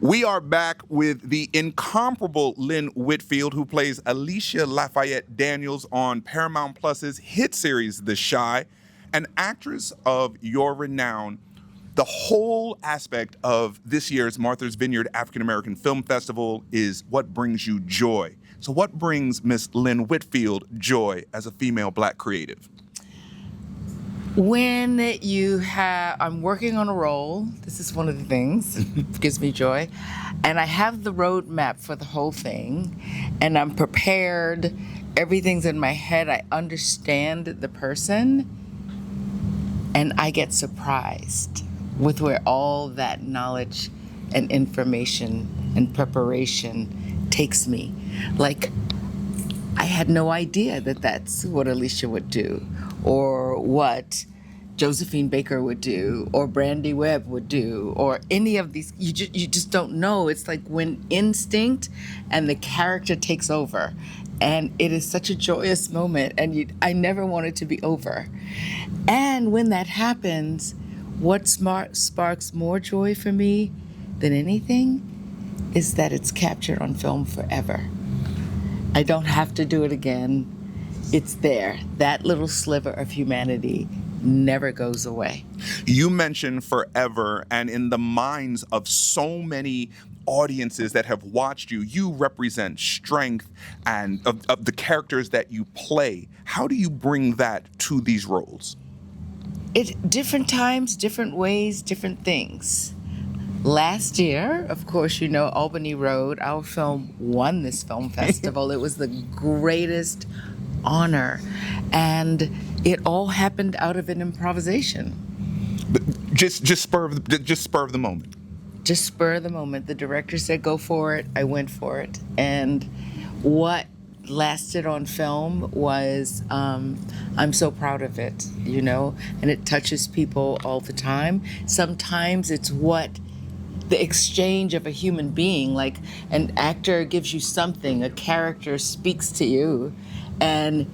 We are back with the incomparable Lynn Whitfield, who plays Alicia Lafayette Daniels on Paramount Plus's hit series, The Chi, an actress of your renown. The whole aspect of this year's Martha's Vineyard African American Film Festival is what brings you joy. So what brings Miss Lynn Whitfield joy as a female Black creative? When I'm working on a role, this is one of the things that gives me joy, and I have the roadmap for the whole thing, and I'm prepared, everything's in my head, I understand the person, and I get surprised with where all that knowledge and information and preparation takes me. Like, I had no idea that that's what Alicia would do, or what Josephine Baker would do, or Brandy Webb would do, or any of these. You just don't know. It's like when instinct and the character takes over, and it is such a joyous moment, and I never want it to be over. And when that happens, what sparks more joy for me than anything is that it's captured on film forever. I don't have to do it again. It's there. That little sliver of humanity never goes away. You mentioned forever, and in the minds of so many audiences that have watched you, you represent strength and of the characters that you play. How do you bring that to these roles? Different times, different ways, different things. Last year, of course, you know, Albany Road, our film won this film festival. It was the greatest honor, and it all happened out of an improvisation. Just spur of the moment. Just spur of the moment. The director said, "Go for it." I went for it, and what lasted on film was, I'm so proud of it, you know, and it touches people all the time. Sometimes it's the exchange of a human being, like an actor gives you something, a character speaks to you, and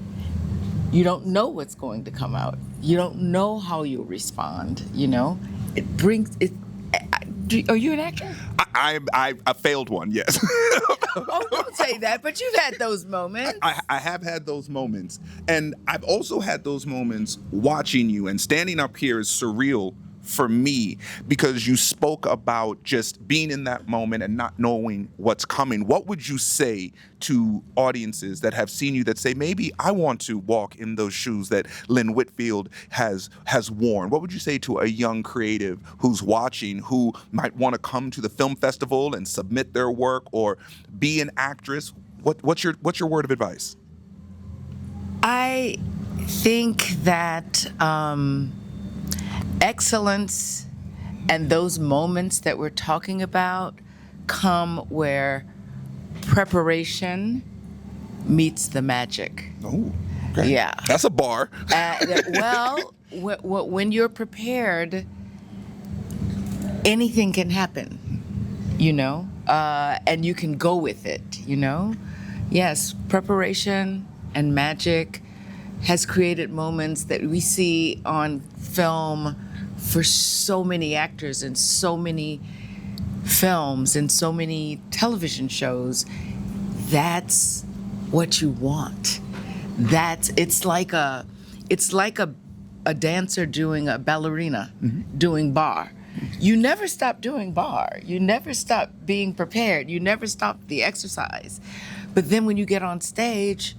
you don't know what's going to come out. You don't know how you'll respond, you know? It brings it. Are you an actor? I failed one, yes. Oh, don't say that, but you've had those moments. I have had those moments. And I've also had those moments watching you, and standing up here is surreal for me because you spoke about just being in that moment and not knowing what's coming. What would you say to audiences that have seen you that say, maybe I want to walk in those shoes that Lynn Whitfield has worn? What would you say to a young creative who's watching, who might want to come to the film festival and submit their work or be an actress? What's your word of advice? I think that excellence and those moments that we're talking about come where preparation meets the magic. Oh, okay. Yeah. That's a bar. Well, when you're prepared, anything can happen, you know, and you can go with it, you know. Yes, preparation and magic has created moments that we see on film for so many actors and so many films and so many television shows. That's what you want. It's like a dancer doing a ballerina, doing bar. You never stop doing bar. You never stop being prepared. You never stop the exercise. But then when you get on stage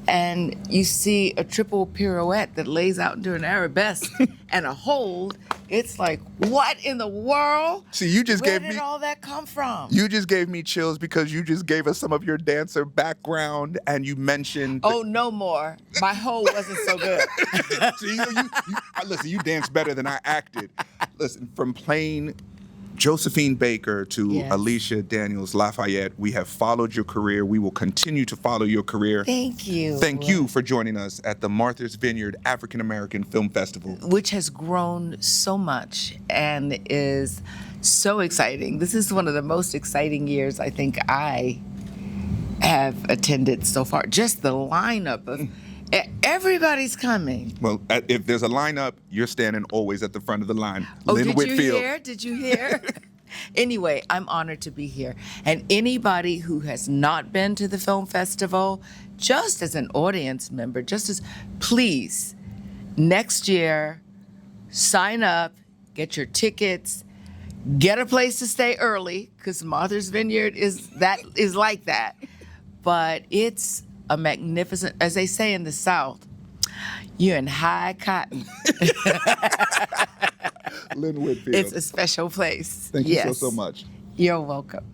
and you see a triple pirouette that lays out into an arabesque and a hold, it's like, what in the world? See, Where did all that come from? You just gave me chills because you just gave us some of your dancer background, and you mentioned. Oh, no more. My hold wasn't so good. See, listen, you danced better than I acted. Listen, from playing Josephine Baker to Yes. Alicia Daniels Lafayette, we have followed your career. We will continue to follow your career. Thank you. Thank you for joining us at the Martha's Vineyard African American Film Festival, which has grown so much and is so exciting. This is one of the most exciting years I think I have attended so far. Just the lineup of everybody's coming. Well, if there's a lineup, you're standing always at the front of the line. Oh, Lynn did Whitfield. you hear? Did you hear? Anyway, I'm honored to be here. And anybody who has not been to the film festival, just as an audience member, please, next year, sign up, get your tickets, get a place to stay early, because Martha's Vineyard is like that. But it's a magnificent, as they say in the South, you're in high cotton. Lynn Whitfield. It's a special place. Thank you so much. You're welcome.